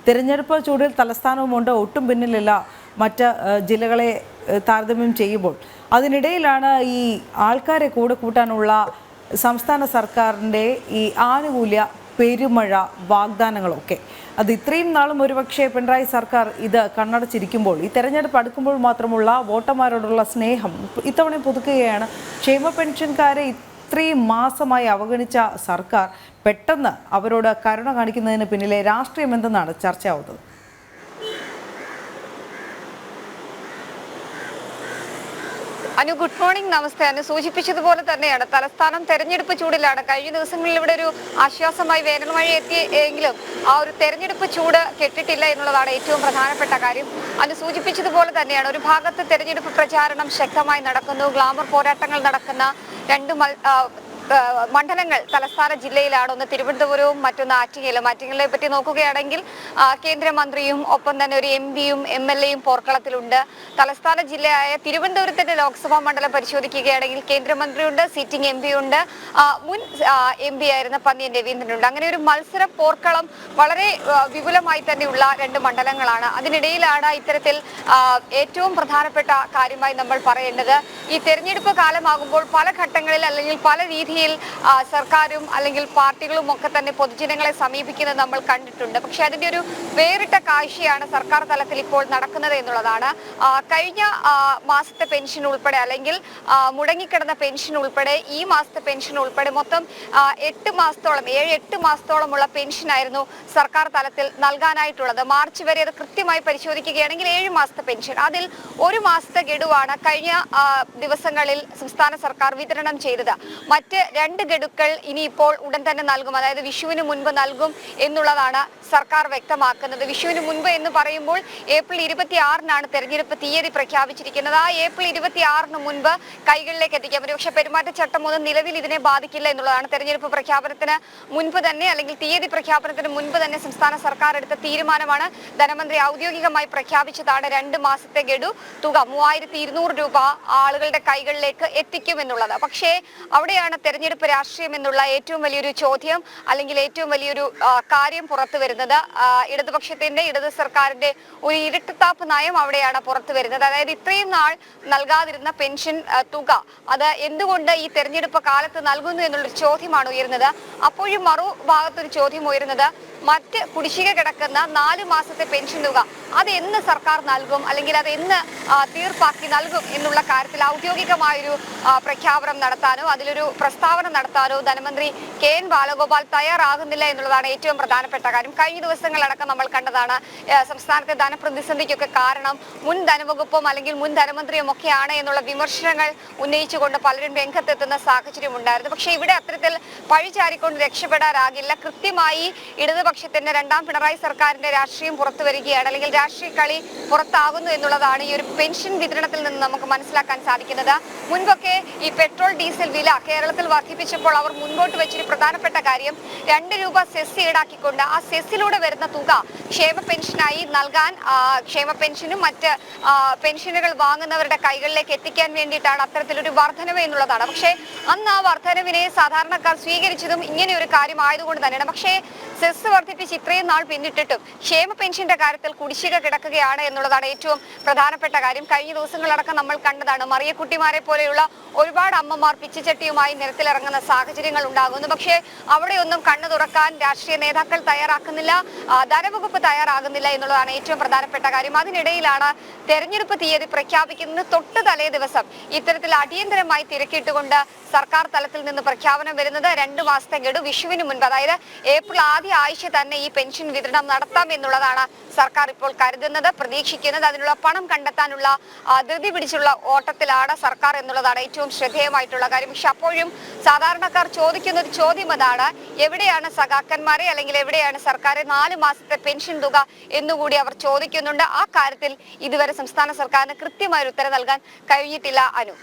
തിരഞ്ഞെടുപ്പ് ചൂടിൽ തലസ്ഥാനവുമുണ്ട്, ഒട്ടും പിന്നിലില്ല മറ്റ് ജില്ലകളെ താരതമ്യം ചെയ്യുമ്പോൾ. അതിനിടയിലാണ് ഈ ആൾക്കാരെ കൂടെ കൂട്ടാനുള്ള സംസ്ഥാന സർക്കാരിൻ്റെ ഈ ആനുകൂല്യ പെരുമഴ വാഗ്ദാനങ്ങളൊക്കെ. അത് ഇത്രയും നാളും ഒരുപക്ഷെ പിണറായി സർക്കാർ ഇത് കണ്ണടച്ചിരിക്കുമ്പോൾ ഈ തെരഞ്ഞെടുപ്പ് അടുക്കുമ്പോൾ മാത്രമുള്ള വോട്ടർമാരോടുള്ള സ്നേഹം ഇത്തവണ പുതുക്കുകയാണ്. ക്ഷേമ പെൻഷൻകാരെ ഇത്രയും മാസമായി അവഗണിച്ച സർക്കാർ പെട്ടെന്ന് അവരോട് കരുണ കാണിക്കുന്നതിന് പിന്നിലെ രാഷ്ട്രീയം എന്തെന്നാണ് ചർച്ചയാവുന്നത്. Anu, good morning. നമസ്തേ. അനു സൂചിപ്പിച്ചതുപോലെ തന്നെയാണ് തലസ്ഥാനം തെരഞ്ഞെടുപ്പ് ചൂടിലാണ്. കഴിഞ്ഞ ദിവസങ്ങളിൽ ഇവിടെ ഒരു ആശ്വാസമായി വേനൽ മഴ എത്തിയെങ്കിലും ആ ഒരു തെരഞ്ഞെടുപ്പ് ചൂട് കെട്ടിട്ടില്ല എന്നുള്ളതാണ് ഏറ്റവും പ്രധാനപ്പെട്ട കാര്യം. അനു സൂചിപ്പിച്ചതുപോലെ തന്നെയാണ് ഒരു ഭാഗത്ത് തെരഞ്ഞെടുപ്പ് പ്രചാരണം ശക്തമായി നടക്കുന്നു, ഗ്ലാമർ പോരാട്ടങ്ങൾ നടക്കുന്ന രണ്ട് മണ്ഡലങ്ങൾ തലസ്ഥാന ജില്ലയിലാണ്. ഒന്ന് തിരുവനന്തപുരവും മറ്റൊന്ന് ആറ്റിങ്ങലും. ആറ്റിങ്ങലിനെ പറ്റി നോക്കുകയാണെങ്കിൽ കേന്ദ്രമന്ത്രിയും ഒപ്പം തന്നെ ഒരു എംപിയും എംഎൽഎയും പോർക്കളത്തിലുണ്ട്. തലസ്ഥാന ജില്ലയായ തിരുവനന്തപുരത്തിന്റെ ലോക്സഭാ മണ്ഡലം പരിശോധിക്കുകയാണെങ്കിൽ കേന്ദ്രമന്ത്രിയുണ്ട്, സിറ്റിംഗ് എംപിയുണ്ട്, മുൻ എംപി ആയിരുന്ന പന്നിയൻ രവീന്ദ്രനുണ്ട്. അങ്ങനെ ഒരു മത്സര പോർക്കളം വളരെ വിപുലമായി തന്നെയുള്ള രണ്ട് മണ്ഡലങ്ങളാണ്. അതിനിടയിലാണ് ഇത്തരത്തിൽ ഏറ്റവും പ്രധാനപ്പെട്ട കാര്യമായി നമ്മൾ പറയേണ്ടത്, ഈ തെരഞ്ഞെടുപ്പ് കാലമാകുമ്പോൾ പല ഘട്ടങ്ങളിൽ അല്ലെങ്കിൽ പല രീതിയിൽ സർക്കാരും അല്ലെങ്കിൽ പാർട്ടികളും ഒക്കെ തന്നെ പൊതുജനങ്ങളെ സമീപിക്കുന്നത് നമ്മൾ കണ്ടിട്ടുണ്ട്. പക്ഷെ അതിന്റെ ഒരു വേറിട്ട കാഴ്ചയാണ് സർക്കാർ തലത്തിൽ ഇപ്പോൾ നടക്കുന്നത് എന്നുള്ളതാണ്. കഴിഞ്ഞ മാസത്തെ പെൻഷൻ ഉൾപ്പെടെ അല്ലെങ്കിൽ മുടങ്ങിക്കിടന്ന പെൻഷൻ ഉൾപ്പെടെ ഈ മാസത്തെ പെൻഷൻ ഉൾപ്പെടെ മൊത്തം 8 മാസത്തോളമുള്ള പെൻഷനായിരുന്നു സർക്കാർ തലത്തിൽ നൽകാനായിട്ടുള്ളത്. മാർച്ച് വരെ അത് കൃത്യമായി പരിശോധിക്കുകയാണെങ്കിൽ 7 മാസത്തെ പെൻഷൻ, അതിൽ 1 മാസത്തെ ഗഡുവാണ് കഴിഞ്ഞ ദിവസങ്ങളിൽ സംസ്ഥാന സർക്കാർ വിതരണം ചെയ്തത്. മറ്റ് 2 ഗഡുക്കൾ ഇനിയിപ്പോൾ ഉടൻ തന്നെ നൽകും, അതായത് വിഷുവിന് മുൻപ് നൽകും എന്നുള്ളതാണ് സർക്കാർ വ്യക്തമാക്കുന്നത്. വിഷുവിന് മുൻപ് എന്ന് പറയുമ്പോൾ ഏപ്രിൽ 26-നാണ് തെരഞ്ഞെടുപ്പ് തീയതി പ്രഖ്യാപിച്ചിരിക്കുന്നത്. ആ ഏപ്രിൽ 26-ന് മുൻപ് കൈകളിലേക്ക് എത്തിക്കാം. പക്ഷെ പെരുമാറ്റച്ചട്ടം ഒന്നും നിലവിൽ ഇതിനെ ബാധിക്കില്ല എന്നുള്ളതാണ് തെരഞ്ഞെടുപ്പ് പ്രഖ്യാപനത്തിന് മുൻപ് തന്നെ അല്ലെങ്കിൽ തീയതി പ്രഖ്യാപനത്തിന് മുൻപ് തന്നെ സംസ്ഥാന സർക്കാർ എടുത്ത തീരുമാനമാണ്. ധനമന്ത്രി ഔദ്യോഗികമായി പ്രഖ്യാപിച്ചതാണ് 2 മാസത്തെ ഗഡു തുക 3200 രൂപ ആളുകളുടെ കൈകളിലേക്ക് എത്തിക്കുമെന്നുള്ളത്. പക്ഷേ അവിടെയാണ് തെരഞ്ഞെടുപ്പ് രാഷ്ട്രീയം എന്നുള്ള ഏറ്റവും വലിയൊരു ചോദ്യം അല്ലെങ്കിൽ ഏറ്റവും വലിയൊരു കാര്യം പുറത്തു വരുന്നത്. ഇടത് സർക്കാരിന്റെ ഒരു ഇരട്ടത്താപ്പ് നയം അവിടെയാണ് പുറത്തു വരുന്നത്. അതായത് ഇത്രയും നാൾ നൽകാതിരുന്ന പെൻഷൻ തുക അത് എന്തുകൊണ്ട് ഈ തെരഞ്ഞെടുപ്പ് കാലത്ത് നൽകുന്നു എന്നുള്ളൊരു ചോദ്യമാണ് ഉയരുന്നത്. അപ്പോഴും മറുഭാഗത്തൊരു ചോദ്യം ഉയരുന്നത്, മറ്റ് കുടിശ്ശിക കിടക്കുന്ന 4 മാസത്തെ പെൻഷൻ തുക അത് എന്ന് സർക്കാർ നൽകും അല്ലെങ്കിൽ അത് എന്ന് തീർപ്പാക്കി നൽകും എന്നുള്ള കാര്യത്തിൽ ഔദ്യോഗികമായൊരു പ്രഖ്യാപനം നടത്താനോ അതിലൊരു പ്രസ്താവന നടത്താനോ ധനമന്ത്രി KN ബാലഗോപാൽ തയ്യാറാകുന്നില്ല എന്നുള്ളതാണ് ഏറ്റവും പ്രധാനപ്പെട്ട കാര്യം. കഴിഞ്ഞ ദിവസങ്ങളടക്കം നമ്മൾ കണ്ടതാണ് സംസ്ഥാനത്തെ ധനപ്രതിസന്ധിക്കൊക്കെ കാരണം മുൻ ധനവകുപ്പും അല്ലെങ്കിൽ മുൻ ധനമന്ത്രിയും ഒക്കെയാണ് എന്നുള്ള വിമർശനങ്ങൾ ഉന്നയിച്ചുകൊണ്ട് പലരും രംഗത്തെത്തുന്ന സാഹചര്യം ഉണ്ടായിരുന്നു. പക്ഷേ ഇവിടെ അത്തരത്തിൽ പഴിചാരിക്കൊണ്ട് രക്ഷപ്പെടാനാകില്ല. കൃത്യമായി ഇടതുപക്ഷത്തിന്റെ 2ാം പിണറായി സർക്കാരിന്റെ രാഷ്ട്രീയം പുറത്തു വരികയാണ് അല്ലെങ്കിൽ രാഷ്ട്രീയ കളി പുറത്താകുന്നു എന്നുള്ളതാണ് ഈ ഒരു പെൻഷൻ വിതരണത്തിൽ നിന്ന് നമുക്ക് മനസ്സിലാക്കാൻ സാധിക്കുന്നത്. മുൻപൊക്കെ ഈ പെട്രോൾ ഡീസൽ വില കേരളത്തിൽ വർദ്ധിപ്പിച്ചപ്പോൾ അവർ മുൻപോട്ട് വെച്ചൊരു പ്രധാനപ്പെട്ട കാര്യം 2 രൂപ സെസ് ഈടാക്കിക്കൊണ്ട് ആ സെസ്സിലൂടെ വരുന്ന തുക ക്ഷേമ പെൻഷനായി നൽകാൻ, ക്ഷേമ പെൻഷനും മറ്റ് പെൻഷനുകൾ വാങ്ങുന്നവരുടെ കൈകളിലേക്ക് എത്തിക്കാൻ വേണ്ടിയിട്ടാണ് അത്തരത്തിലൊരു വർധനവ് എന്നുള്ളതാണ്. പക്ഷേ അന്ന് ആ വർധനവിനെ സാധാരണക്കാർ സ്വീകരിച്ചതും ഇങ്ങനെ ഒരു കാര്യം ആയതുകൊണ്ട് തന്നെയാണ്. പക്ഷേ സെസ് വർദ്ധിപ്പിച്ച് ഇത്രയും നാൾ പിന്നിട്ടിട്ടും ക്ഷേമ പെൻഷന്റെ കാര്യത്തിൽ കുടിശ്ശിക കിടക്കുകയാണ് എന്നുള്ളതാണ് ഏറ്റവും പ്രധാനപ്പെട്ട കാര്യം. കഴിഞ്ഞ ദിവസങ്ങളടക്കം നമ്മൾ കണ്ടതാണ് മറിയക്കുട്ടിമാരെ പോലെയുള്ള ഒരുപാട് അമ്മമാർ പിച്ചച്ചട്ടിയുമായി നിരത്തിലിറങ്ങുന്ന സാഹചര്യങ്ങൾ ഉണ്ടാകുന്നു. പക്ഷേ അവിടെയൊന്നും കണ്ണു തുറക്കാൻ രാഷ്ട്രീയ നേതാക്കൾ തയ്യാറാക്കുന്നില്ല, ധനവകുപ്പ് തയ്യാറാകുന്നില്ല എന്നുള്ളതാണ് ഏറ്റവും പ്രധാനപ്പെട്ട കാര്യം. അതിനിടയിലാണ് തെരഞ്ഞെടുപ്പ് തീയതി പ്രഖ്യാപിക്കുന്നതിന് തൊട്ട് തലേ ദിവസം ഇത്തരത്തിൽ അടിയന്തരമായി തിരക്കിട്ടുകൊണ്ട് സർക്കാർ തലത്തിൽ നിന്ന് പ്രഖ്യാപനം വരുന്നത് 2 മാസത്തെ ഗഡു വിഷുവിന് മുൻപ്, അതായത് ഏപ്രിൽ ആദ്യ ആഴ്ച തന്നെ ഈ പെൻഷൻ വിതരണം നടത്താം എന്നുള്ളതാണ് സർക്കാർ ഇപ്പോൾ കരുതുന്നത്, പ്രതീക്ഷിക്കുന്നത്. അതിനുള്ള പണം കണ്ടെത്താനുള്ള ധൃതി പിടിച്ചുള്ള ഓട്ടത്തിലാണ് സർക്കാർ എന്നുള്ളതാണ് ഏറ്റവും ശ്രദ്ധേയമായിട്ടുള്ള കാര്യം. പക്ഷെ അപ്പോഴും സാധാരണക്കാർ ചോദിക്കുന്ന ഒരു ചോദ്യം അതാണ്, എവിടെയാണ് സഖാക്കന്മാരെ അല്ലെങ്കിൽ എവിടെയാണ് സർക്കാർ 4 മാസത്തെ പെൻഷൻ തുക എന്നുകൂടി അവർ ചോദിക്കുന്നുണ്ട്. ആ കാര്യത്തിൽ ഇതുവരെ സംസ്ഥാന സർക്കാരിന് കൃത്യമായ ഒരു ഉത്തരം നൽകാൻ കഴിഞ്ഞിട്ടില്ല. അനു.